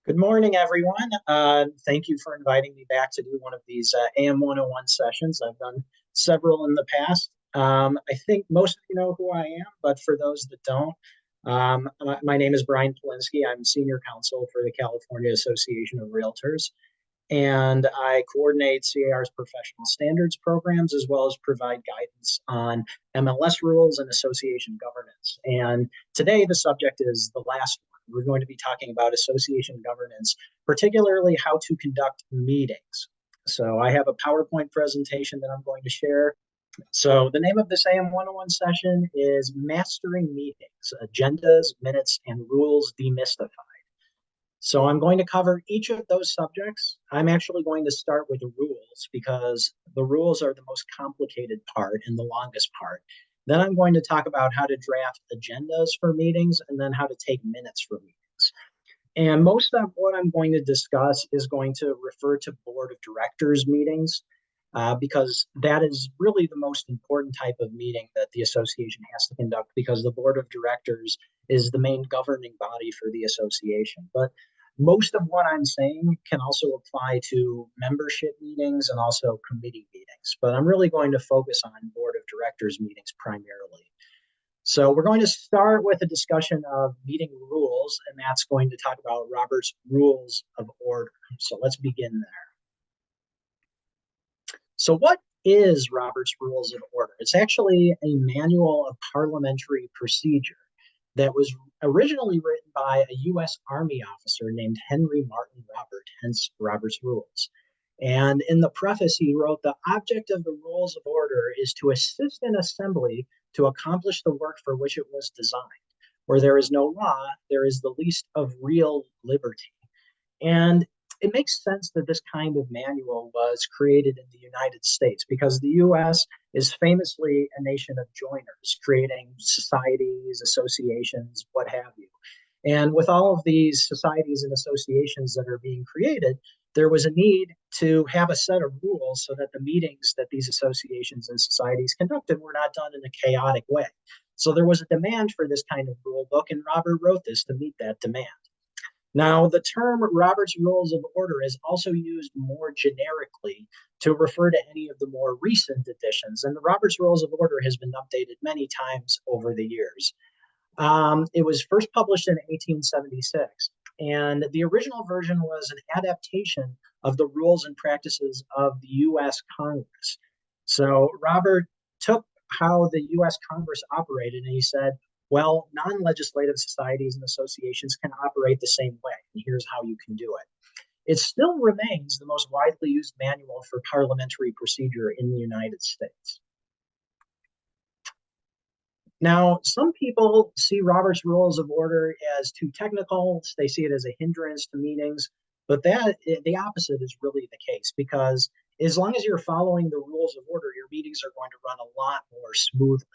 Good morning, everyone. Thank you for inviting me back to do one of these AM 101 sessions. I've done several in the past. I think most of you know who I am, but for those that don't, my name is Brian Polinsky. I'm Senior Counsel for the California Association of Realtors, and I coordinate C.A.R.'s professional standards programs as well as provide guidance on MLS rules and association governance. And today the subject is the last one. We're going to be talking about association governance, particularly how to conduct meetings. So I have a PowerPoint presentation that I'm going to share. So the name of this AM 101 session is Mastering Meetings, Agendas, Minutes, and Rules Demystified. So I'm going to cover each of those subjects. I'm actually going to start with the rules because the rules are the most complicated part and the longest part. Then I'm going to talk about how to draft agendas for meetings and then how to take minutes for meetings. And most of what I'm going to discuss is going to refer to board of directors meetings because that is really the most important type of meeting that the association has to conduct because the board of directors is the main governing body for the association. But most of what I'm saying can also apply to membership meetings and also committee meetings, but I'm really going to focus on board of directors meetings primarily. So we're going to start with a discussion of meeting rules, and that's going to talk about Robert's Rules of Order. So let's begin there. So what is Robert's Rules of Order? It's actually a manual of parliamentary procedure that was originally written by a U.S. Army officer named Henry Martin Robert, hence Robert's Rules. And in the preface, he wrote, "The object of the Rules of Order is to assist an assembly to accomplish the work for which it was designed. Where there is no law, there is the least of real liberty." And it makes sense that this kind of manual was created in the United States because the US is famously a nation of joiners, creating societies, associations, what have you. And with all of these societies and associations that are being created, there was a need to have a set of rules so that the meetings that these associations and societies conducted were not done in a chaotic way. So there was a demand for this kind of rule book, and Robert wrote this to meet that demand. Now, the term Robert's Rules of Order is also used more generically to refer to any of the more recent editions, and the Robert's Rules of Order has been updated many times over the years. It was first published in 1876, and the original version was an adaptation of the rules and practices of the U.S. Congress. So Robert took how the U.S. Congress operated, and he said, well, non-legislative societies and associations can operate the same way, and here's how you can do it. It still remains the most widely used manual for parliamentary procedure in the United States. Now, some people see Robert's Rules of Order as too technical. They see it as a hindrance to meetings, but the opposite is really the case because as long as you're following the rules of order, your meetings are going to run a lot more smoothly.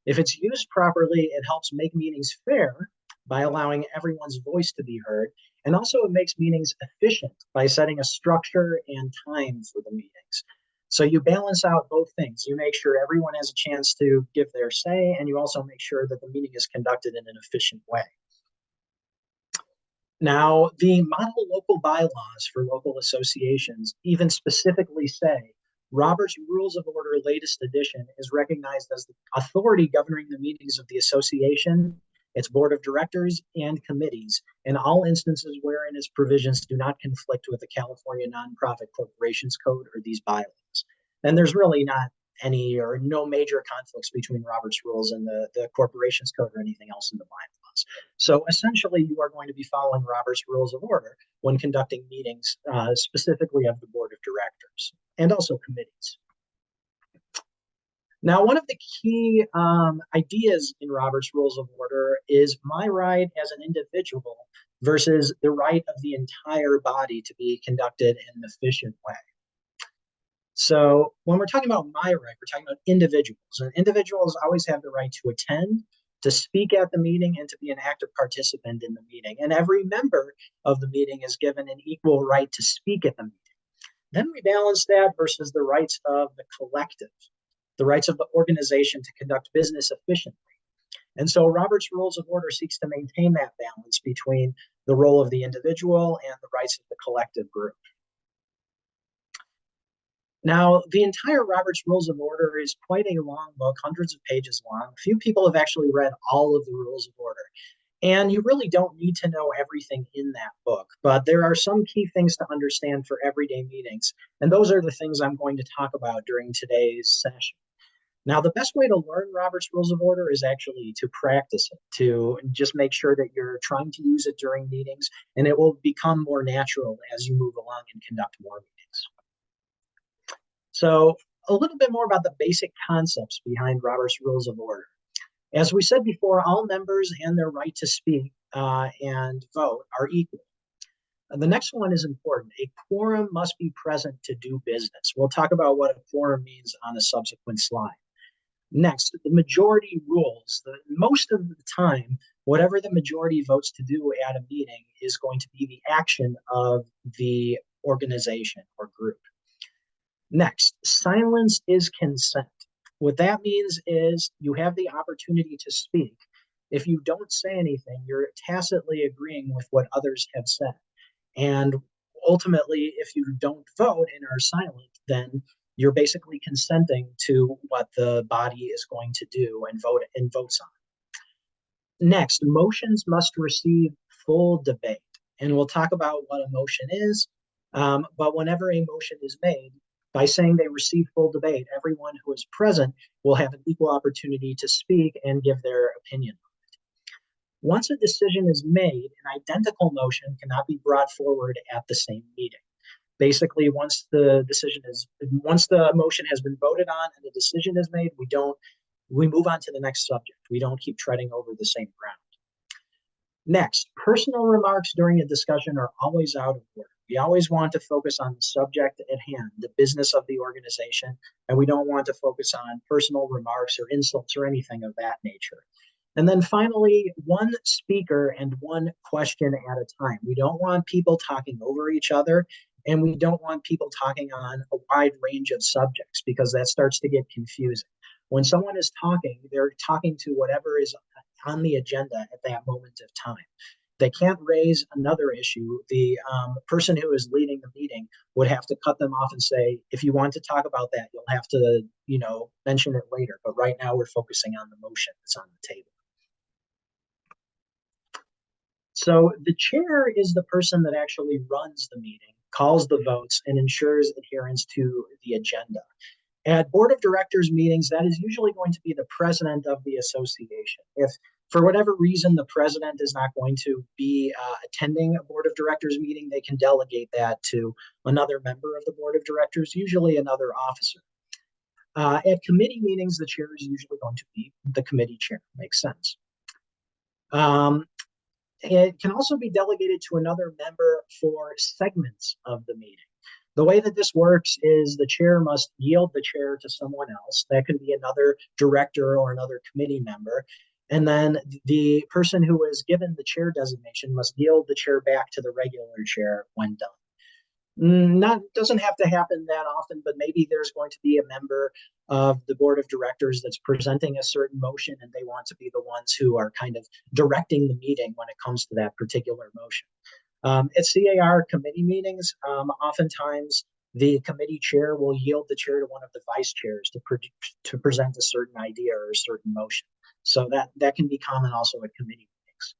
If it's used properly, it helps make meetings fair by allowing everyone's voice to be heard. And also it makes meetings efficient by setting a structure and time for the meetings. So you balance out both things. You make sure everyone has a chance to give their say, and you also make sure that the meeting is conducted in an efficient way. Now, the model local bylaws for local associations even specifically say Robert's Rules of Order latest edition is recognized as the authority governing the meetings of the association, its board of directors, and committees in all instances wherein its provisions do not conflict with the California Nonprofit Corporations Code or these bylaws. And there's really not any or no major conflicts between Robert's Rules and the Corporations Code or anything else in the bylaws. So essentially, you are going to be following Robert's Rules of Order when conducting meetings, specifically of the board of directors and also committees. Now, one of the key ideas in Robert's Rules of Order is my right as an individual versus the right of the entire body to be conducted in an efficient way. So when we're talking about my right, we're talking about individuals. And individuals always have the right to attend, to speak at the meeting, and to be an active participant in the meeting. And every member of the meeting is given an equal right to speak at the meeting. Then we balance that versus the rights of the collective, the rights of the organization to conduct business efficiently. And so Robert's Rules of Order seeks to maintain that balance between the role of the individual and the rights of the collective group. Now, the entire Robert's Rules of Order is quite a long book, hundreds of pages long. Few people have actually read all of the Rules of Order. And you really don't need to know everything in that book, but there are some key things to understand for everyday meetings. And those are the things I'm going to talk about during today's session. Now, the best way to learn Robert's Rules of Order is actually to practice it, to just make sure that you're trying to use it during meetings, and it will become more natural as you move along and conduct more meetings. So, a little bit more about the basic concepts behind Robert's Rules of Order. As we said before, all members and their right to speak and vote are equal. The next one is important. A quorum must be present to do business. We'll talk about what a quorum means on a subsequent slide. Next, the majority rules. Most of the time, whatever the majority votes to do at a meeting is going to be the action of the organization or group. Next, silence is consent. What that means is you have the opportunity to speak. If you don't say anything, you're tacitly agreeing with what others have said. And ultimately, if you don't vote and are silent, then you're basically consenting to what the body is going to do and votes on. Next, motions must receive full debate. And we'll talk about what a motion is. But whenever a motion is made, by saying they receive full debate, everyone who is present will have an equal opportunity to speak and give their opinion. Once a decision is made, an identical motion cannot be brought forward at the same meeting. Basically, once the motion has been voted on and the decision is made, we move on to the next subject. We don't keep treading over the same ground. Next, personal remarks during a discussion are always out of order. We always want to focus on the subject at hand, the business of the organization, and we don't want to focus on personal remarks or insults or anything of that nature. And then finally, one speaker and one question at a time. We don't want people talking over each other, and we don't want people talking on a wide range of subjects because that starts to get confusing. When someone is talking, they're talking to whatever is on the agenda at that moment of time. They can't raise another issue. The person who is leading the meeting would have to cut them off and say, if you want to talk about that, you'll have to, mention it later. But right now we're focusing on the motion that's on the table. So the chair is the person that actually runs the meeting, calls the votes, and ensures adherence to the agenda. At board of directors meetings, that is usually going to be the president of the association. If for whatever reason the president is not going to be attending a board of directors meeting, they can delegate that to another member of the board of directors, usually another officer. At committee meetings, the chair is usually going to be the committee chair. Makes sense. It can also be delegated to another member for segments of the meeting. The way that this works is the chair must yield the chair to someone else. That could be another director or another committee member. And then the person who is given the chair designation must yield the chair back to the regular chair when done. Doesn't have to happen that often, but maybe there's going to be a member of the board of directors that's presenting a certain motion and they want to be the ones who are kind of directing the meeting when it comes to that particular motion. At C.A.R. committee meetings, oftentimes the committee chair will yield the chair to one of the vice chairs to present a certain idea or a certain motion. So that can be common also at committee meetings.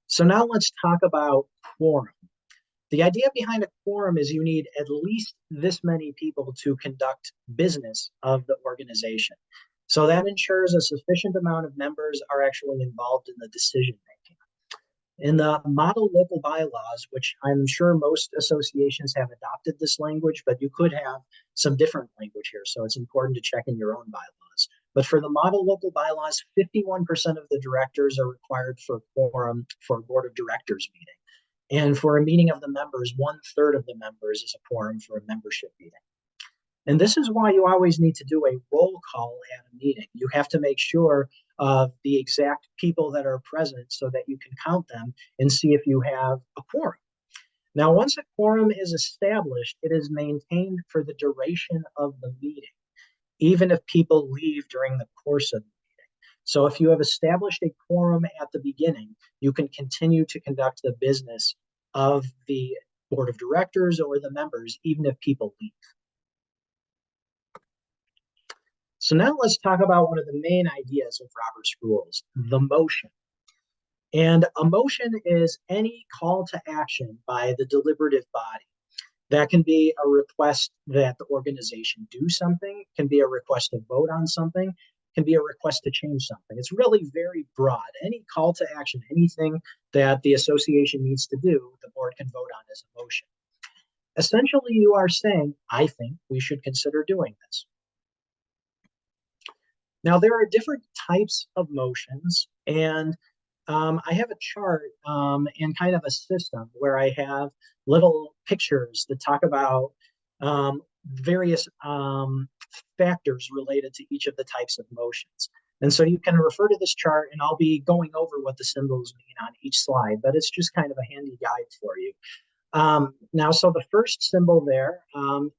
So now let's talk about quorum. The idea behind a quorum is you need at least this many people to conduct business of the organization. So that ensures a sufficient amount of members are actually involved in the decision making. In the model local bylaws, which I'm sure most associations have adopted this language, but you could have some different language here. So it's important to check in your own bylaws. But for the model local bylaws, 51% of the directors are required for quorum for a board of directors meeting. And for a meeting of the members, 1/3 of the members is a quorum for a membership meeting. And this is why you always need to do a roll call at a meeting. You have to make sure of the exact people that are present so that you can count them and see if you have a quorum. Now, once a quorum is established, it is maintained for the duration of the meeting. even if people leave during the course of the meeting. So if you have established a quorum at the beginning, you can continue to conduct the business of the board of directors or the members, even if people leave. So now let's talk about one of the main ideas of Robert's rules, the motion. And a motion is any call to action by the deliberative body. That can be a request that the organization do something, can be a request to vote on something, can be a request to change something. It's really very broad. Any call to action, anything that the association needs to do, the board can vote on as a motion. Essentially, you are saying, I think we should consider doing this. Now, there are different types of motions, and I have a chart and kind of a system where I have little pictures that talk about various factors related to each of the types of motions. And so you can refer to this chart, and I'll be going over what the symbols mean on each slide, but it's just kind of a handy guide for you. Now, so the first symbol there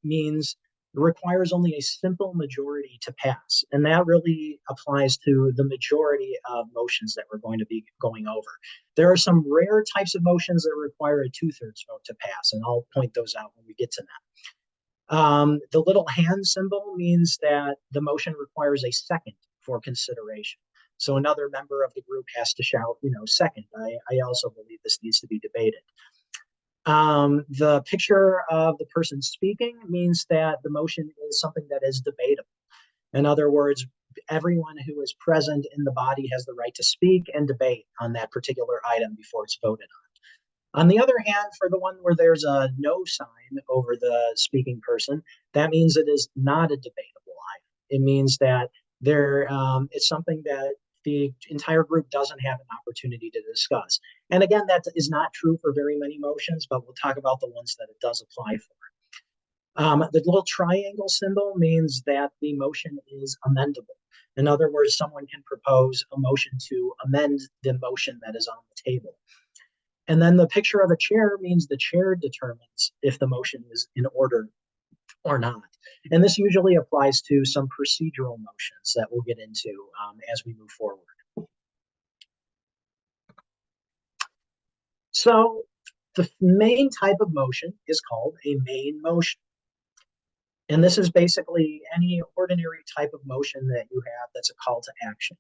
means requires only a simple majority to pass. And that really applies to the majority of motions that we're going to be going over. There are some rare types of motions that require a 2/3 vote to pass, and I'll point those out when we get to that. The little hand symbol means that the motion requires a second for consideration. So another member of the group has to shout, second. I also believe this needs to be debated. The picture of the person speaking means that the motion is something that is debatable. In other words, everyone who is present in the body has the right to speak and debate on that particular item before it's voted on. On the other hand, for the one where there's a no sign over the speaking person, that means it is not a debatable item. It means that it's something that the entire group doesn't have an opportunity to discuss. And again, that is not true for very many motions, but we'll talk about the ones that it does apply for. The little triangle symbol means that the motion is amendable. In other words, someone can propose a motion to amend the motion that is on the table. And then the picture of a chair means the chair determines if the motion is in order or not. And this usually applies to some procedural motions that we'll get into as we move forward. So the main type of motion is called a main motion. And this is basically any ordinary type of motion that you have that's a call to action.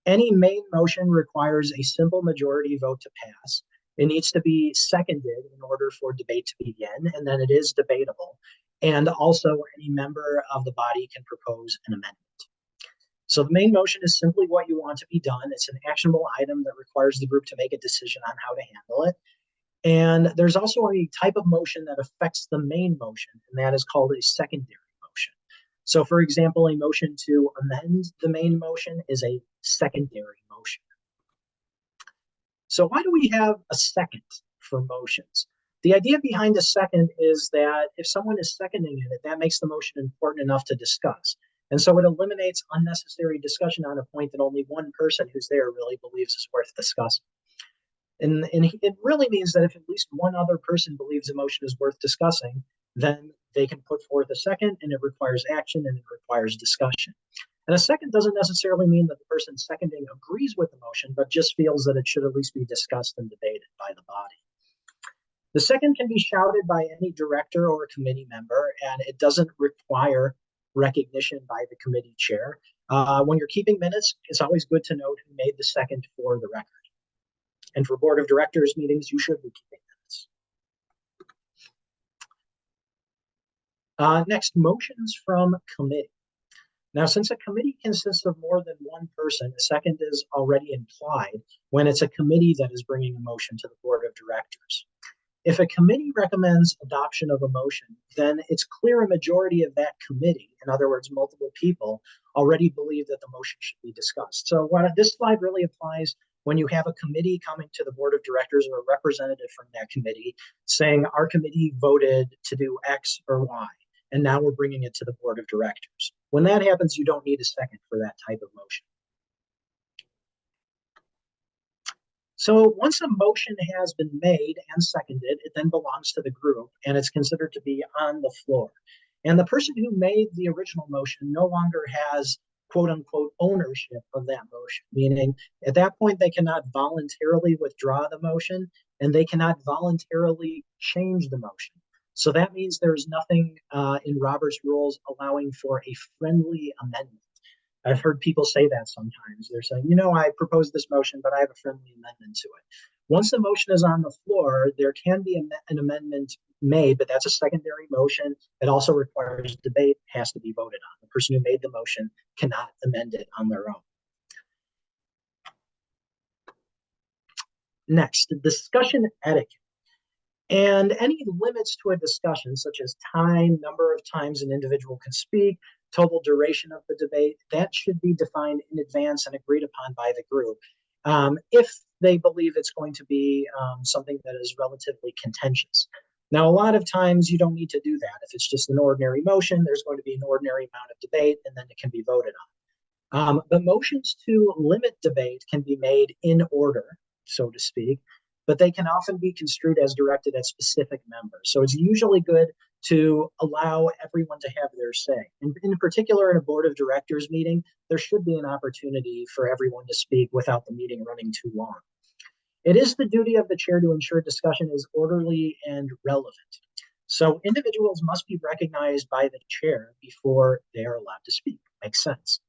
Any main motion requires a simple majority vote to pass. It needs to be seconded in order for debate to begin, and then it is debatable. And also, any member of the body can propose an amendment. So the main motion is simply what you want to be done. It's an actionable item that requires the group to make a decision on how to handle it. And there's also a type of motion that affects the main motion, and that is called a secondary motion. So, for example, a motion to amend the main motion is a secondary motion. So why do we have a second for motions? The idea behind a second is that if someone is seconding it, that makes the motion important enough to discuss. And so it eliminates unnecessary discussion on a point that only one person who's there really believes is worth discussing. And it really means that if at least one other person believes a motion is worth discussing, then they can put forth a second, and it requires action and it requires discussion. And a second doesn't necessarily mean that the person seconding agrees with the motion, but just feels that it should at least be discussed and debated by the body. The second can be shouted by any director or committee member, and it doesn't require recognition by the committee chair. When you're keeping minutes, it's always good to note who made the second for the record. And for board of directors meetings, you should be keeping minutes. Next, motions from committee. Now, since a committee consists of more than one person, a second is already implied when it's a committee that is bringing a motion to the board of directors. If a committee recommends adoption of a motion, then it's clear a majority of that committee, in other words, multiple people, already believe that the motion should be discussed. So this slide really applies when you have a committee coming to the board of directors or a representative from that committee saying, our committee voted to do X or Y, and now we're bringing it to the board of directors. When that happens, you don't need a second for that type of motion. So once a motion has been made and seconded, it then belongs to the group, and it's considered to be on the floor. And the person who made the original motion no longer has quote unquote ownership of that motion, meaning at that point they cannot voluntarily withdraw the motion and they cannot voluntarily change the motion. So that means there's nothing in Robert's rules allowing for a friendly amendment. I've heard people say that sometimes. They're saying, I proposed this motion, but I have a friendly amendment to it. Once the motion is on the floor, there can be an amendment made, but that's a secondary motion. It also requires debate, has to be voted on. The person who made the motion cannot amend it on their own. Next, discussion etiquette. And any limits to a discussion, such as time, number of times an individual can speak, total duration of the debate, that should be defined in advance and agreed upon by the group. If they believe it's going to be something that is relatively contentious. Now, a lot of times you don't need to do that. If it's just an ordinary motion, there's going to be an ordinary amount of debate, and then it can be voted on. The motions to limit debate can be made in order, so to speak, but they can often be construed as directed at specific members. So it's usually good to allow everyone to have their say. And in particular, in a board of directors meeting, there should be an opportunity for everyone to speak without the meeting running too long. It is the duty of the chair to ensure discussion is orderly and relevant. So individuals must be recognized by the chair before they are allowed to speak. Makes sense.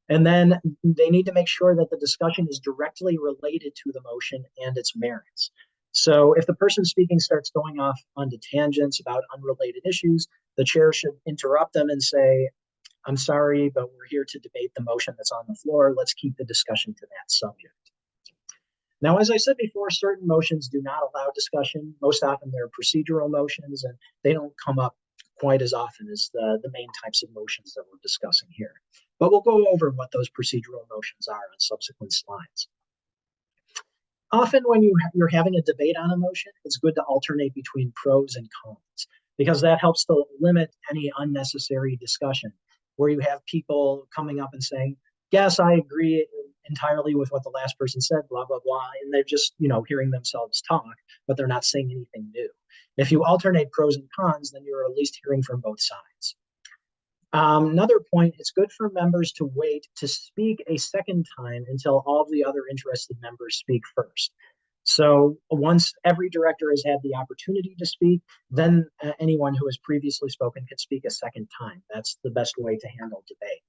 And then they need to make sure that the discussion is directly related to the motion and its merits. So if the person speaking starts going off onto tangents about unrelated issues, the chair should interrupt them and say, I'm sorry, but we're here to debate the motion that's on the floor. Let's keep the discussion to that subject. Now, as I said before, certain motions do not allow discussion. Most often they're procedural motions and they don't come up quite as often as the main types of motions that we're discussing here. But we'll go over what those procedural motions are on subsequent slides. Often when you're having a debate on a motion, it's good to alternate between pros and cons because that helps to limit any unnecessary discussion where you have people coming up and saying, yes, I agree entirely with what the last person said, blah, blah, blah. And they're just, hearing themselves talk, but they're not saying anything new. If you alternate pros and cons, then you're at least hearing from both sides. Another point, it's good for members to wait to speak a second time until all of the other interested members speak first. So once every director has had the opportunity to speak, then anyone who has previously spoken can speak a second time. That's the best way to handle debate.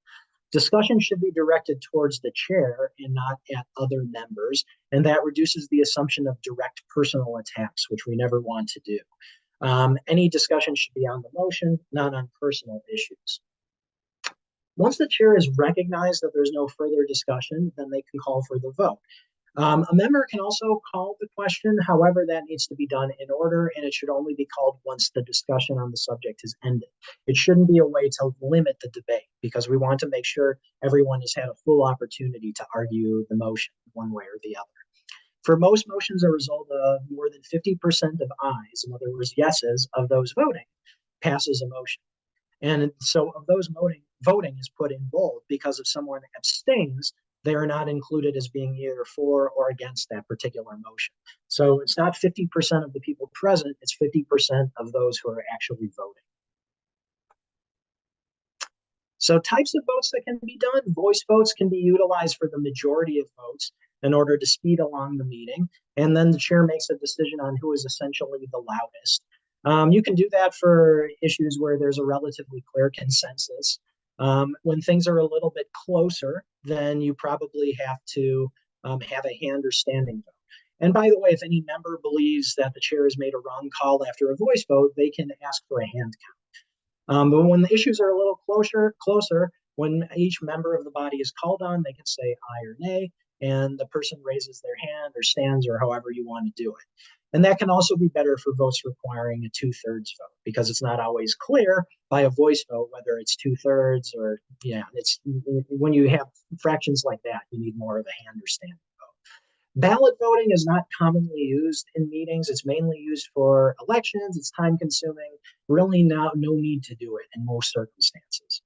Discussion should be directed towards the chair and not at other members, and that reduces the assumption of direct personal attacks, which we never want to do. Any discussion should be on the motion, not on personal issues. Once the chair has recognized that there's no further discussion, then they can call for the vote. A member can also call the question. However, that needs to be done in order, and it should only be called once the discussion on the subject has ended. It shouldn't be a way to limit the debate because we want to make sure everyone has had a full opportunity to argue the motion one way or the other. For most motions, a result of more than 50% of ayes, in other words, yeses, of those voting, passes a motion. And so of those voting is put in bold because if someone abstains, they are not included as being either for or against that particular motion. So it's not 50% of the people present, it's 50% of those who are actually voting. So types of votes that can be done, voice votes can be utilized for the majority of votes in order to speed along the meeting. And then the chair makes a decision on who is essentially the loudest. You can do that for issues where there's a relatively clear consensus. When things are a little bit closer, then you probably have to have a hand or standing vote. And by the way, if any member believes that the chair has made a wrong call after a voice vote, they can ask for a hand count. But when the issues are a little closer, when each member of the body is called on, they can say aye or nay, and the person raises their hand or stands or however you want to do it. And that can also be better for votes requiring a 2/3 vote because it's not always clear by a voice vote whether it's 2/3 or, it's when you have fractions like that, you need more of a hand or standing vote. Ballot voting is not commonly used in meetings. It's mainly used for elections. It's time consuming. Really no need to do it in most circumstances.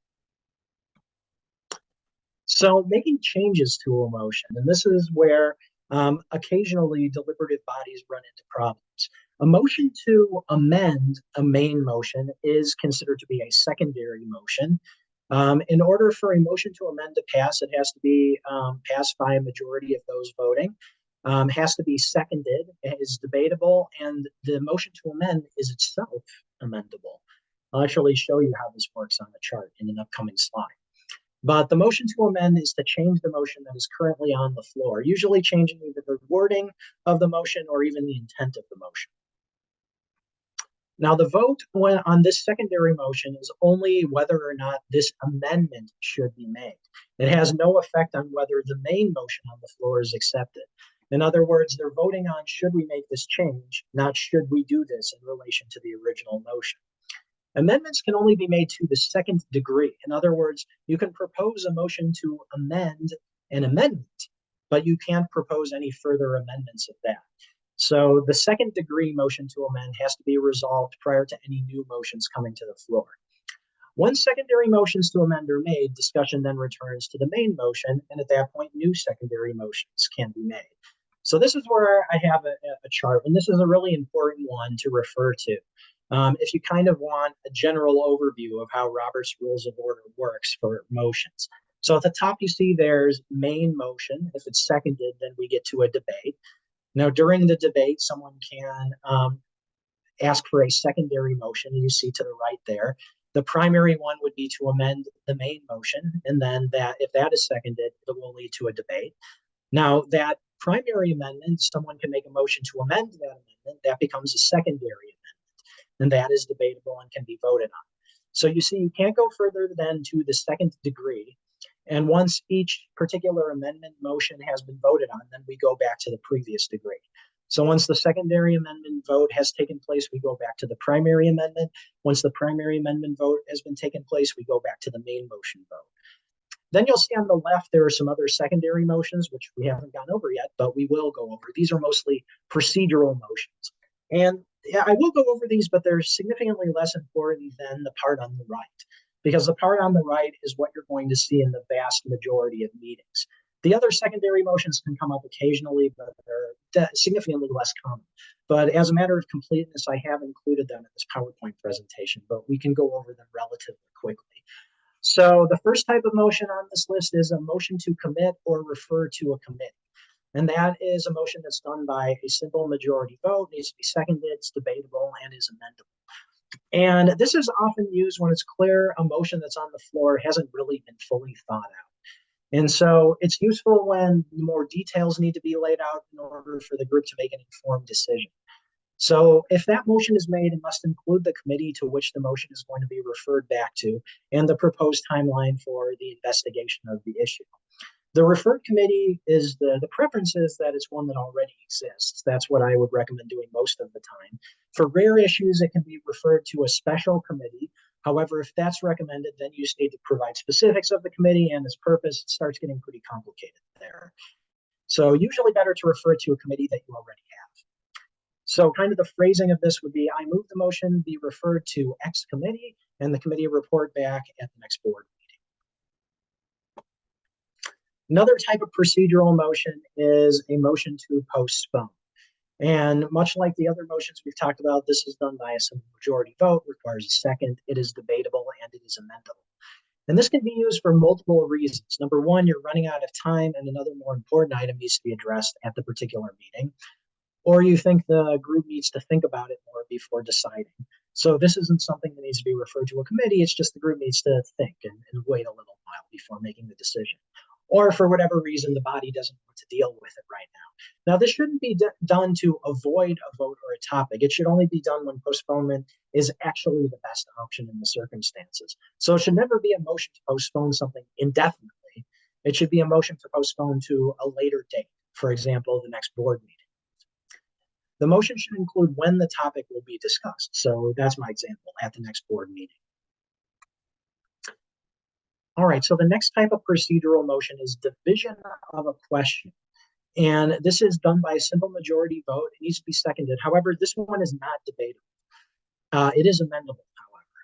So making changes to a motion, and this is where Occasionally, deliberative bodies run into problems. A motion to amend a main motion is considered to be a secondary motion. In order for a motion to amend to pass, it has to be passed by a majority of those voting, has to be seconded, is debatable, and the motion to amend is itself amendable. I'll actually show you how this works on the chart in an upcoming slide. But the motion to amend is to change the motion that is currently on the floor, usually changing either the wording of the motion or even the intent of the motion. Now, the vote on this secondary motion is only whether or not this amendment should be made. It has no effect on whether the main motion on the floor is accepted. In other words, they're voting on should we make this change, not should we do this in relation to the original motion. Amendments can only be made to the second degree. In other words, you can propose a motion to amend an amendment, but you can't propose any further amendments of that. So the second degree motion to amend has to be resolved prior to any new motions coming to the floor. Once secondary motions to amend are made, discussion then returns to the main motion, and at that point, new secondary motions can be made. So this is where I have a chart, and this is a really important one to refer to. If you kind of want a general overview of how Robert's Rules of Order works for motions. So at the top, you see there's main motion. If it's seconded, then we get to a debate. Now, during the debate, someone can ask for a secondary motion, and you see to the right there. The primary one would be to amend the main motion, and then that if that is seconded, it will lead to a debate. Now, that primary amendment, someone can make a motion to amend that amendment, that becomes a secondary amendment, and that is debatable and can be voted on. So you see, you can't go further than to the second degree. And once each particular amendment motion has been voted on, then we go back to the previous degree. So once the secondary amendment vote has taken place, we go back to the primary amendment. Once the primary amendment vote has been taken place, we go back to the main motion vote. Then you'll see on the left, there are some other secondary motions, which we haven't gone over yet, but we will go over. These are mostly procedural motions. And yeah, I will go over these, but they're significantly less important than the part on the right, because the part on the right is what you're going to see in the vast majority of meetings. The other secondary motions can come up occasionally, but they're significantly less common. But as a matter of completeness, I have included them in this PowerPoint presentation, but we can go over them relatively quickly. So the first type of motion on this list is a motion to commit or refer to a committee. And that is a motion that's done by a simple majority vote, needs to be seconded, it's debatable, and is amendable. And this is often used when it's clear a motion that's on the floor hasn't really been fully thought out. And so it's useful when more details need to be laid out in order for the group to make an informed decision. So if that motion is made, it must include the committee to which the motion is going to be referred back to and the proposed timeline for the investigation of the issue. The referred committee is the preference is that it's one that already exists. That's what I would recommend doing most of the time. For rare issues, it can be referred to a special committee. However, if that's recommended, then you just need to provide specifics of the committee and its purpose. It starts getting pretty complicated there. So usually better to refer to a committee that you already have. So kind of the phrasing of this would be, I move the motion be referred to X committee, and the committee report back at the next board meeting. Another type of procedural motion is a motion to postpone. And much like the other motions we've talked about, this is done by a simple majority vote, requires a second, it is debatable, and it is amendable. And this can be used for multiple reasons. Number one, you're running out of time, and another more important item needs to be addressed at the particular meeting. Or you think the group needs to think about it more before deciding. So this isn't something that needs to be referred to a committee. It's just the group needs to think and wait a little while before making the decision. Or for whatever reason, the body doesn't want to deal with it right now. Now, this shouldn't be done to avoid a vote or a topic. It should only be done when postponement is actually the best option in the circumstances. So it should never be a motion to postpone something indefinitely. It should be a motion to postpone to a later date, for example, the next board meeting. The motion should include when the topic will be discussed. So that's my example, at the next board meeting. All right, so the next type of procedural motion is division of a question. And this is done by a simple majority vote. It needs to be seconded. However, this one is not debatable. It is amendable, however.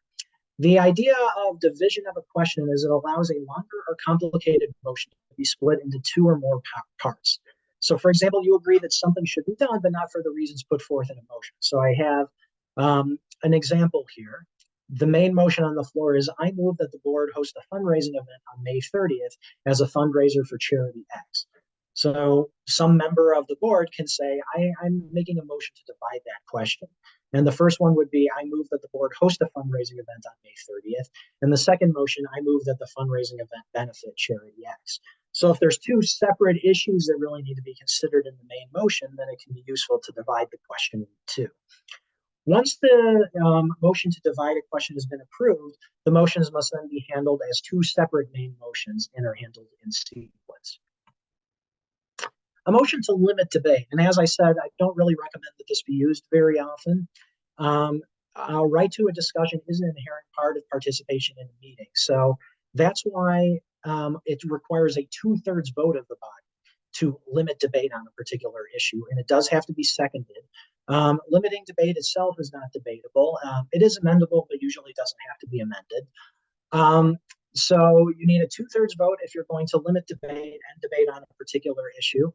The idea of division of a question is it allows a longer or complicated motion to be split into two or more parts. So, for example, you agree that something should be done, but not for the reasons put forth in a motion. So I have an example here. The main motion on the floor is I move that the board host a fundraising event on May 30th as a fundraiser for charity X. So some member of the board can say, I'm making a motion to divide that question. And the first one would be, I move that the board host a fundraising event on May 30th. And the second motion, I move that the fundraising event benefit charity X. So if there's two separate issues that really need to be considered in the main motion, then it can be useful to divide the question into two. Once the motion to divide a question has been approved, the motions must then be handled as two separate main motions and are handled in sequence. A motion to limit debate. And as I said, I don't really recommend that this be used very often. A right to a discussion is an inherent part of participation in a meeting. So that's why it requires a 2/3 vote of the body to limit debate on a particular issue. And it does have to be seconded. Limiting debate itself is not debatable. It is amendable, but usually doesn't have to be amended. So you need a 2/3 vote if you're going to limit debate and debate on a particular issue.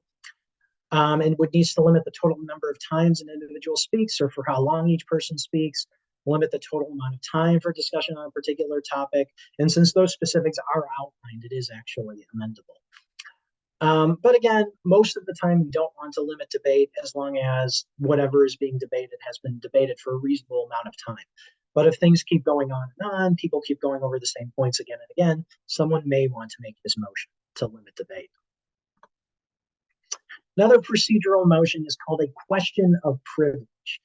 And would needs to limit the total number of times an individual speaks or for how long each person speaks, limit the total amount of time for discussion on a particular topic. And since those specifics are outlined, it is actually amendable. But again, most of the time we don't want to limit debate as long as whatever is being debated has been debated for a reasonable amount of time. But if things keep going on, people keep going over the same points again and again, someone may want to make this motion to limit debate. Another procedural motion is called a question of privilege.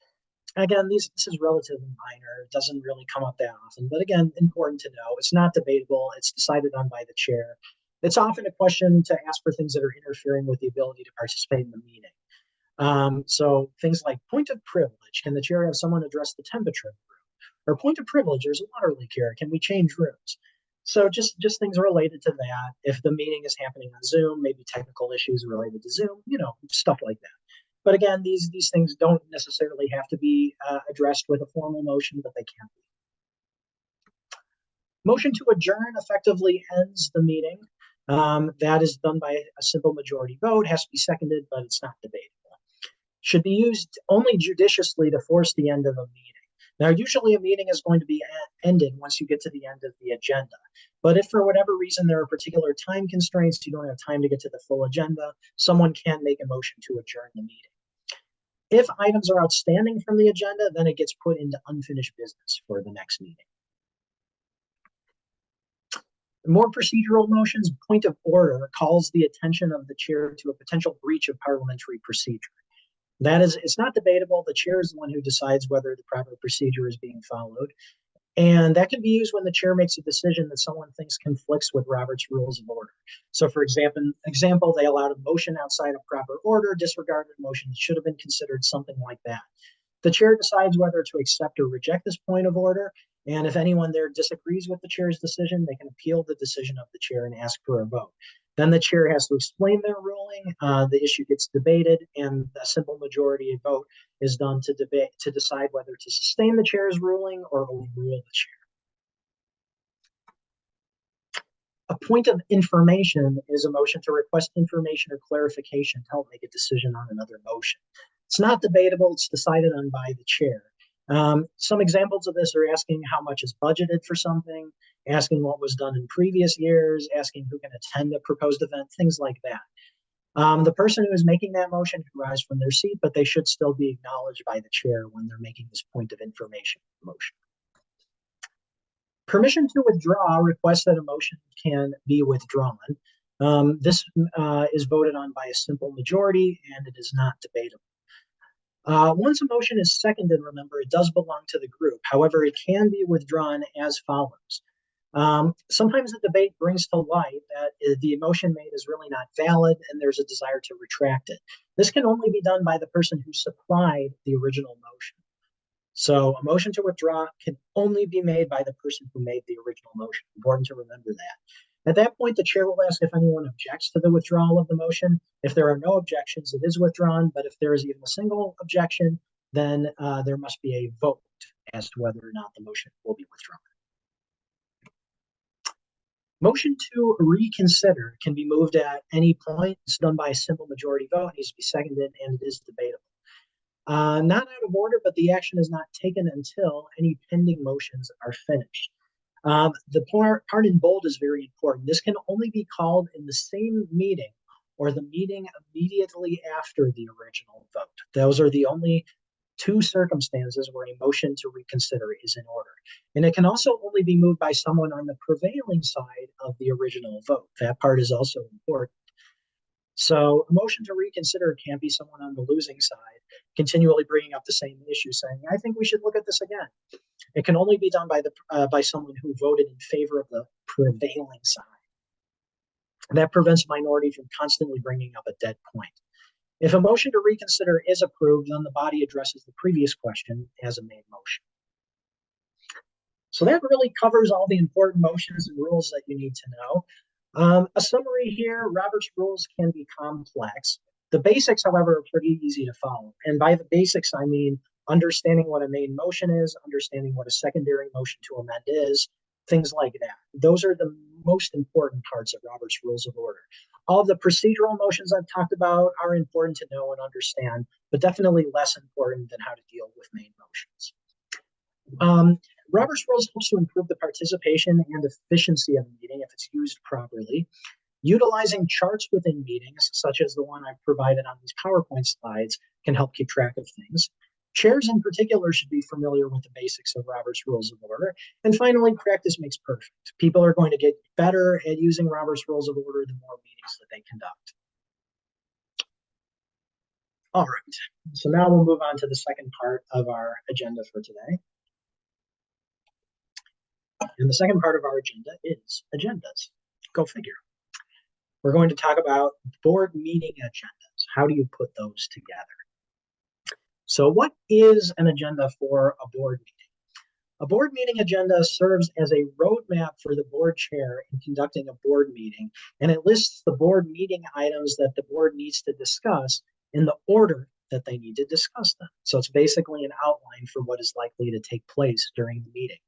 Again, this is relatively minor. It doesn't really come up that often, but again, important to know. It's not debatable. It's decided on by the chair. It's often a question to ask for things that are interfering with the ability to participate in the meeting. So things like point of privilege. Can the chair have someone address the temperature of the room? Or point of privilege, there's a water leak here. Can we change rooms? So just things related to that. If the meeting is happening on Zoom, maybe technical issues related to Zoom, stuff like that. But again, these things don't necessarily have to be addressed with a formal motion, but they can be. Motion to adjourn effectively ends the meeting. That is done by a simple majority vote, has to be seconded, but it's not debatable. Should be used only judiciously to force the end of a meeting. Now, usually a meeting is going to be ended once you get to the end of the agenda. But if for whatever reason there are particular time constraints, you don't have time to get to the full agenda, someone can make a motion to adjourn the meeting. If items are outstanding from the agenda, then it gets put into unfinished business for the next meeting. More procedural motions, point of order calls the attention of the chair to a potential breach of parliamentary procedure. That is, it's not debatable. The chair is the one who decides whether the proper procedure is being followed. And that can be used when the chair makes a decision that someone thinks conflicts with Robert's Rules of Order. So for example, they allowed a motion outside of proper order, disregarded a motion that should have been considered, something like that. The chair decides whether to accept or reject this point of order. And if anyone there disagrees with the chair's decision, they can appeal the decision of the chair and ask for a vote. Then the chair has to explain their ruling. The issue gets debated, and a simple majority vote is done to decide whether to sustain the chair's ruling or overrule the chair. A point of information is a motion to request information or clarification to help make a decision on another motion. It's not debatable. It's decided on by the chair. Some examples of this are asking how much is budgeted for something, asking what was done in previous years, asking who can attend a proposed event, things like that. The person who is making that motion can rise from their seat, but they should still be acknowledged by the chair when they're making this point of information motion. Permission to withdraw requests that a motion can be withdrawn. This is voted on by a simple majority, and it is not debatable. Once a motion is seconded, remember, it does belong to the group. However, it can be withdrawn as follows. Sometimes the debate brings to light that the motion made is really not valid and there's a desire to retract it. This can only be done by the person who supplied the original motion. So a motion to withdraw can only be made by the person who made the original motion. Important to remember that. At that point, the chair will ask if anyone objects to the withdrawal of the motion. If there are no objections, it is withdrawn. But if there is even a single objection, then there must be a vote as to whether or not the motion will be withdrawn. Motion to reconsider can be moved at any point. It's done by a simple majority vote. It needs to be seconded, and it is debatable. Not out of order, but the action is not taken until any pending motions are finished. The part in bold is very important. This can only be called in the same meeting or the meeting immediately after the original vote. Those are the only two circumstances where a motion to reconsider is in order. And it can also only be moved by someone on the prevailing side of the original vote. That part is also important. So a motion to reconsider can't be someone on the losing side continually bringing up the same issue, saying, I think we should look at this again. It can only be done by someone who voted in favor of the prevailing side. That prevents a minority from constantly bringing up a dead point. If a motion to reconsider is approved, then the body addresses the previous question as a main motion. So that really covers all the important motions and rules that you need to know. A summary here, Robert's rules can be complex. The basics, however, are pretty easy to follow. And by the basics, I mean understanding what a main motion is, understanding what a secondary motion to amend is, things like that. Those are the most important parts of Robert's Rules of Order. All of the procedural motions I've talked about are important to know and understand, but definitely less important than how to deal with main motions. Robert's Rules helps to improve the participation and efficiency of the meeting if it's used properly. Utilizing charts within meetings, such as the one I've provided on these PowerPoint slides, can help keep track of things. Chairs in particular should be familiar with the basics of Robert's Rules of Order. And finally, practice makes perfect. People are going to get better at using Robert's Rules of Order the more meetings that they conduct. All right, so now we'll move on to the second part of our agenda for today. And the second part of our agenda is agendas. Go figure. We're going to talk about board meeting agendas. How do you put those together? So what is an agenda for a board meeting? A board meeting agenda serves as a roadmap for the board chair in conducting a board meeting, and it lists the board meeting items that the board needs to discuss in the order that they need to discuss them. So it's basically an outline for what is likely to take place during the meeting.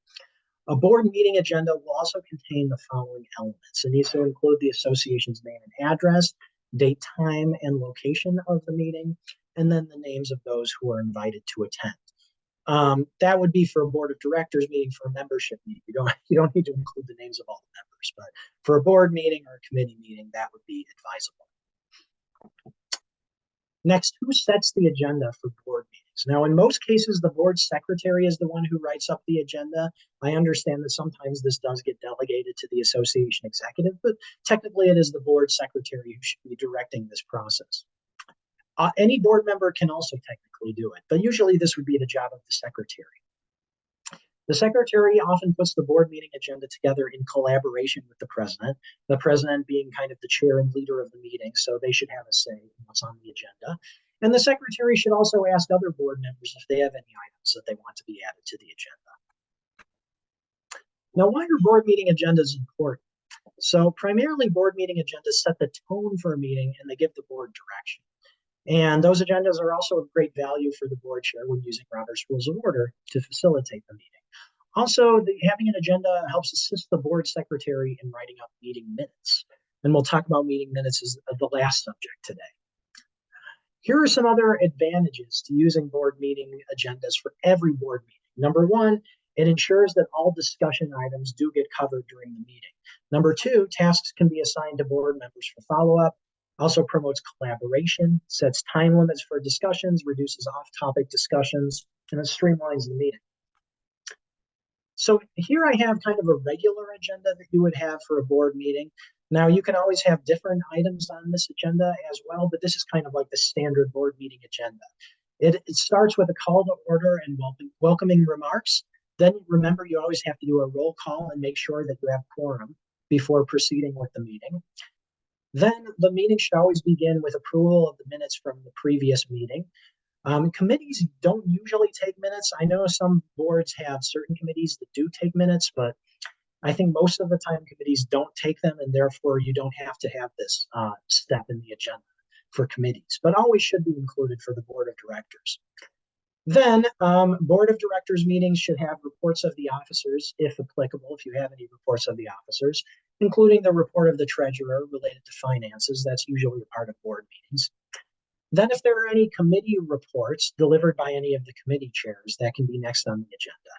A board meeting agenda will also contain the following elements. It needs to include the association's name and address, date, time, and location of the meeting, and then the names of those who are invited to attend. That would be for a board of directors meeting. For a membership meeting, you don't need to include the names of all the members, but for a board meeting or a committee meeting, that would be advisable. Next, who sets the agenda for board meetings? Now, in most cases, the board secretary is the one who writes up the agenda. I understand that sometimes this does get delegated to the association executive, but technically it is the board secretary who should be directing this process. Any board member can also technically do it, but usually this would be the job of the secretary. The secretary often puts the board meeting agenda together in collaboration with the president being kind of the chair and leader of the meeting, so they should have a say in what's on the agenda. And the secretary should also ask other board members if they have any items that they want to be added to the agenda. Now, why are board meeting agendas important? So primarily board meeting agendas set the tone for a meeting and they give the board direction. And those agendas are also of great value for the board chair when using Robert's Rules of Order to facilitate the meeting. Also, having an agenda helps assist the board secretary in writing up meeting minutes. And we'll talk about meeting minutes as the last subject today. Here are some other advantages to using board meeting agendas for every board meeting. Number one, it ensures that all discussion items do get covered during the meeting. Number two, tasks can be assigned to board members for follow-up. Also promotes collaboration, sets time limits for discussions, reduces off-topic discussions, and it streamlines the meeting. So here I have kind of a regular agenda that you would have for a board meeting. Now you can always have different items on this agenda as well, but this is kind of like the standard board meeting agenda. It starts with a call to order and welcoming remarks. Then remember, you always have to do a roll call and make sure that you have quorum before proceeding with the meeting. Then the meeting should always begin with approval of the minutes from the previous meeting. Committees don't usually take minutes. I know some boards have certain committees that do take minutes, but I think most of the time committees don't take them, and therefore you don't have to have this step in the agenda for committees, but always should be included for the board of directors. Then board of directors meetings should have reports of the officers, if applicable, if you have any reports of the officers. including the report of the treasurer related to finances. That's usually a part of board meetings. Then if there are any committee reports delivered by any of the committee chairs, that can be next on the agenda.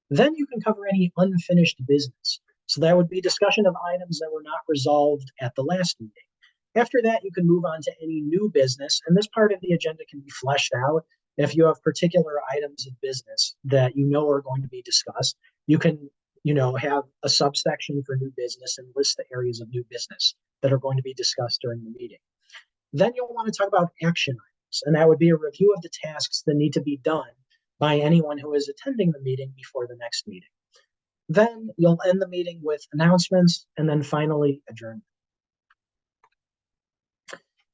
Then you can cover any unfinished business. So that would be discussion of items that were not resolved at the last meeting. After that, you can move on to any new business, and this part of the agenda can be fleshed out. If you have particular items of business that you know are going to be discussed, you can, have a subsection for new business and list the areas of new business that are going to be discussed during the meeting. Then you'll want to talk about action items, and that would be a review of the tasks that need to be done by anyone who is attending the meeting before the next meeting. Then you'll end the meeting with announcements and then finally adjournment.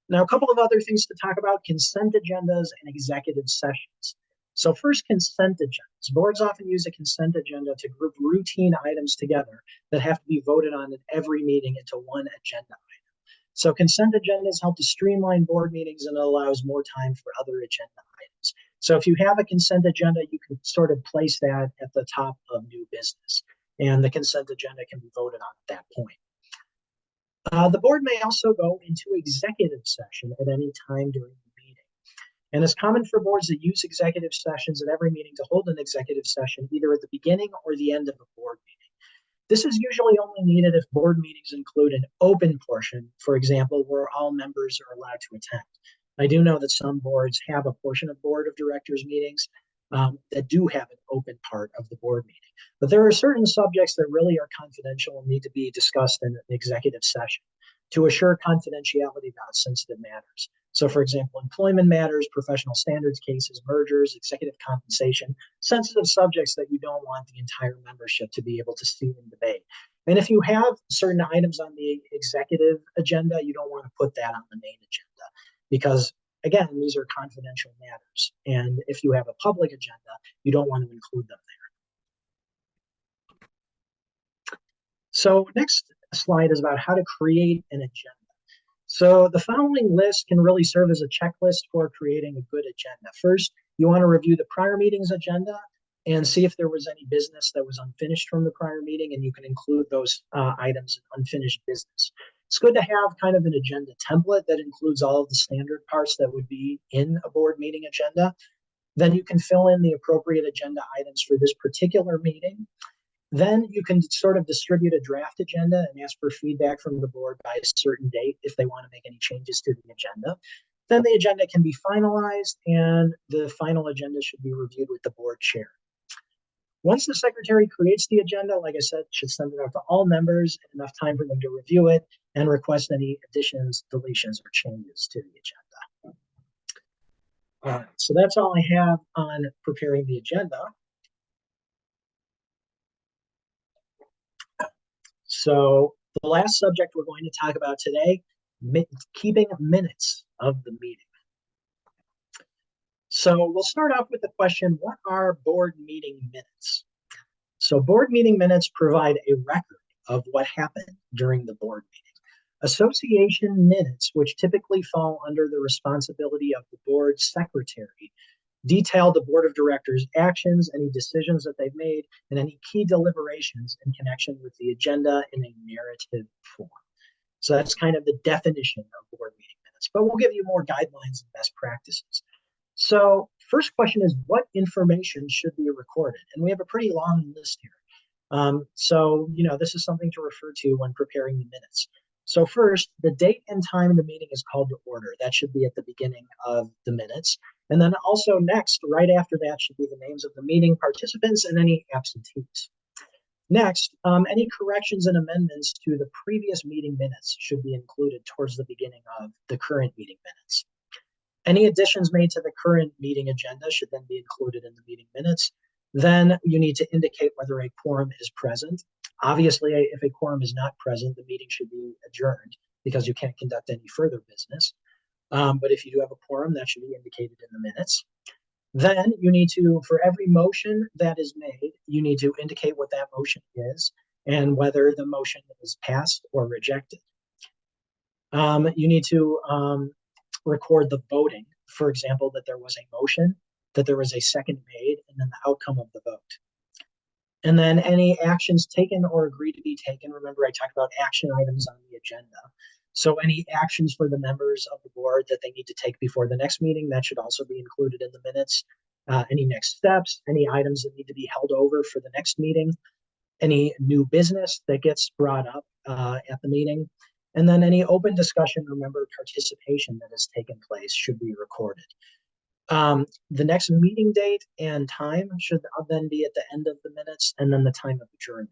Now, a couple of other things to talk about: consent agendas and executive sessions. So first, consent agendas. Boards often use a consent agenda to group routine items together that have to be voted on at every meeting into one agenda item. So consent agendas help to streamline board meetings and it allows more time for other agenda items. So if you have a consent agenda, you can sort of place that at the top of new business, and the consent agenda can be voted on at that point. The board may also go into executive session at any time during the meeting. And it's common for boards that use executive sessions at every meeting to hold an executive session either at the beginning or the end of a board meeting. This is usually only needed if board meetings include an open portion, for example, where all members are allowed to attend. I do know that some boards have a portion of board of directors meetings that do have an open part of the board meeting. But there are certain subjects that really are confidential and need to be discussed in an executive session to assure confidentiality about sensitive matters. So, for example, employment matters, professional standards cases, mergers, executive compensation, sensitive subjects that you don't want the entire membership to be able to see and debate. And if you have certain items on the executive agenda, you don't want to put that on the main agenda because, again, these are confidential matters. And if you have a public agenda, you don't want to include them there. So next slide is about how to create an agenda. So the following list can really serve as a checklist for creating a good agenda. First, you want to review the prior meeting's agenda and see if there was any business that was unfinished from the prior meeting, and you can include those items in unfinished business. It's good to have kind of an agenda template that includes all of the standard parts that would be in a board meeting agenda. Then you can fill in the appropriate agenda items for this particular meeting. Then you can sort of distribute a draft agenda and ask for feedback from the board by a certain date if they want to make any changes to the agenda. Then the agenda can be finalized and the final agenda should be reviewed with the board chair. Once the secretary creates the agenda, like I said, should send it out to all members in enough time for them to review it and request any additions, deletions, or changes to the agenda. So that's all I have on preparing the agenda. So the last subject we're going to talk about today, keeping minutes of the meeting. So we'll start off with the question, what are board meeting minutes? So board meeting minutes provide a record of what happened during the board meeting. Association minutes, which typically fall under the responsibility of the board secretary, detail the board of directors' actions, any decisions that they've made, and any key deliberations in connection with the agenda in a narrative form. So that's kind of the definition of board meeting minutes, but we'll give you more guidelines and best practices. So first question is, what information should be recorded? And we have a pretty long list here. So this is something to refer to when preparing the minutes. So first, the date and time of the meeting is called to order. That should be at the beginning of the minutes. And then also next, right after that, should be the names of the meeting participants and any absentees. Next, any corrections and amendments to the previous meeting minutes should be included towards the beginning of the current meeting minutes. Any additions made to the current meeting agenda should then be included in the meeting minutes. Then you need to indicate whether a quorum is present. Obviously, if a quorum is not present, the meeting should be adjourned because you can't conduct any further business. But if you do have a quorum, that should be indicated in the minutes. Then you need to, for every motion that is made, you need to indicate what that motion is and whether the motion is passed or rejected. You need to record the voting. For example, that there was a motion, that there was a second made, and then the outcome of the vote. And then any actions taken or agreed to be taken. Remember, I talked about action items on the agenda. So any actions for the members of the board that they need to take before the next meeting, that should also be included in the minutes. Any next steps, any items that need to be held over for the next meeting, any new business that gets brought up at the meeting, and then any open discussion, remember, participation that has taken place should be recorded. The next meeting date and time should then be at the end of the minutes, and then the time of adjournment.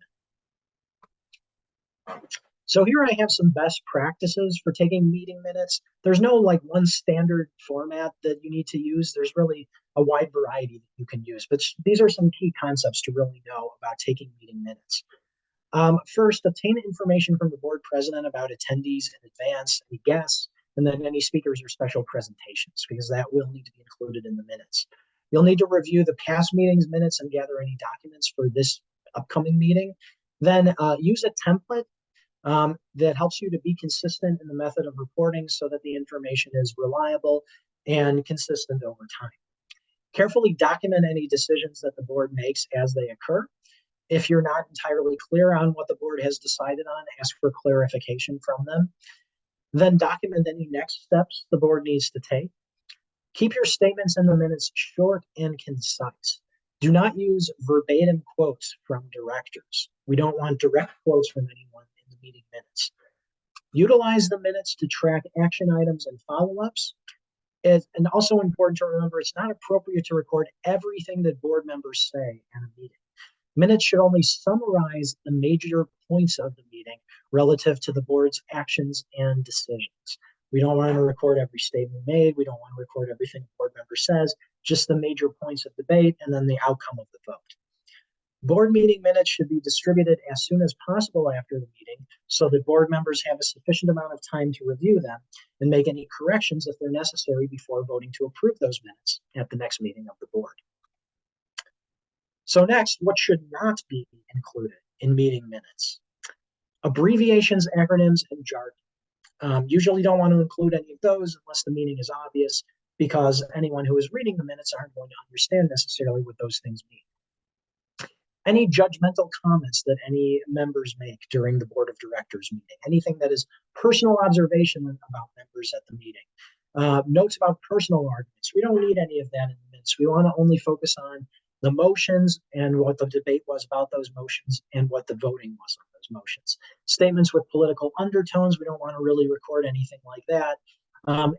So here I have some best practices for taking meeting minutes. There's no like one standard format that you need to use. There's really a wide variety that you can use, but these are some key concepts to really know about taking meeting minutes. First, obtain information from the board president about attendees in advance, any guests, and then any speakers or special presentations, because that will need to be included in the minutes. You'll need to review the past meetings minutes and gather any documents for this upcoming meeting. Then use a template that helps you to be consistent in the method of reporting so that the information is reliable and consistent over time. Carefully document any decisions that the board makes as they occur. If you're not entirely clear on what the board has decided on, ask for clarification from them. Then document any next steps the board needs to take. Keep your statements in the minutes short and concise. Do not use verbatim quotes from directors. We don't want direct quotes from anyone in the meeting minutes. Utilize the minutes to track action items and follow-ups. And also important to remember, it's not appropriate to record everything that board members say at a meeting. Minutes should only summarize the major points of the meeting relative to the board's actions and decisions. We don't want to record every statement made. We don't want to record everything the board member says, just the major points of debate and then the outcome of the vote. Board meeting minutes should be distributed as soon as possible after the meeting so that board members have a sufficient amount of time to review them and make any corrections if they're necessary before voting to approve those minutes at the next meeting of the board. So next, what should not be included in meeting minutes? Abbreviations, acronyms, and jargon. Usually don't want to include any of those unless the meaning is obvious, because anyone who is reading the minutes aren't going to understand necessarily what those things mean. Any judgmental comments that any members make during the board of directors meeting, anything that is personal observation about members at the meeting. Notes about personal arguments. We don't need any of that in the minutes. We want to only focus on the motions and what the debate was about those motions and what the voting was on those motions. Statements with political undertones, we don't want to really record anything like that.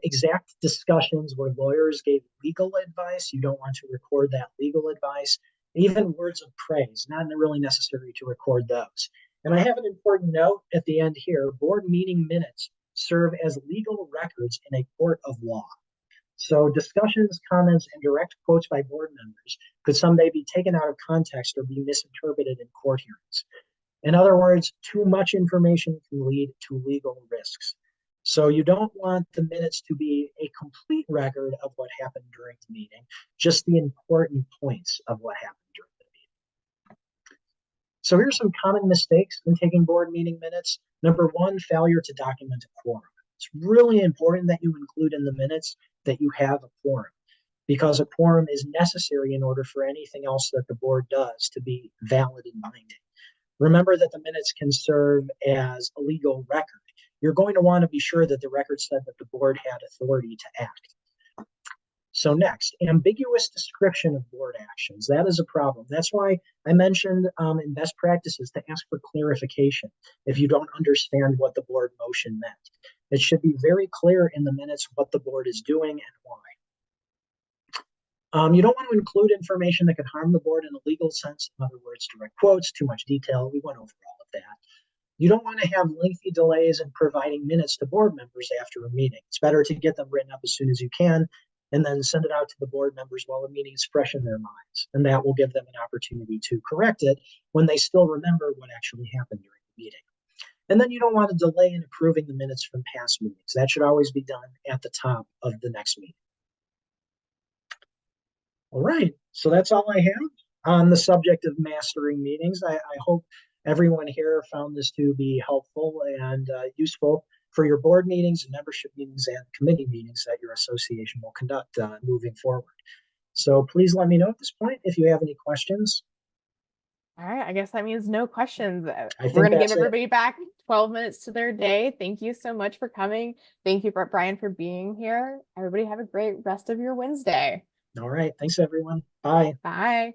Exact discussions where lawyers gave legal advice, you don't want to record that legal advice. Even words of praise, not really necessary to record those. And I have an important note at the end here. Board meeting minutes serve as legal records in a court of law. So discussions, comments, and direct quotes by board members could someday be taken out of context or be misinterpreted in court hearings. In other words, too much information can lead to legal risks. So you don't want the minutes to be a complete record of what happened during the meeting, just the important points of what happened during the meeting. So here's some common mistakes in taking board meeting minutes. Number one, failure to document a quorum. It's really important that you include in the minutes that you have a quorum, because a quorum is necessary in order for anything else that the board does to be valid and binding. Remember that the minutes can serve as a legal record. You're going to want to be sure that the record said that the board had authority to act. So next, ambiguous description of board actions. That is a problem. That's why I mentioned in best practices to ask for clarification if you don't understand what the board motion meant. It should be very clear in the minutes what the board is doing and why. You don't want to include information that could harm the board in a legal sense. In other words, direct quotes, too much detail. We went over all of that. You don't want to have lengthy delays in providing minutes to board members after a meeting. It's better to get them written up as soon as you can and then send it out to the board members while the meeting is fresh in their minds. And that will give them an opportunity to correct it when they still remember what actually happened during the meeting. And then you don't want to delay in approving the minutes from past meetings. That should always be done at the top of the next meeting. All right, so that's all I have on the subject of mastering meetings. I hope everyone here found this to be helpful and useful for your board meetings and membership meetings and committee meetings that your association will conduct moving forward. So please let me know at this point if you have any questions. All right, I guess that means no questions. I We're think gonna give that's it. everybody back 12 minutes to their day. Thank you so much for coming. Thank you for Brian for being here. Everybody have a great rest of your Wednesday. All right. Thanks, everyone. Bye. Bye.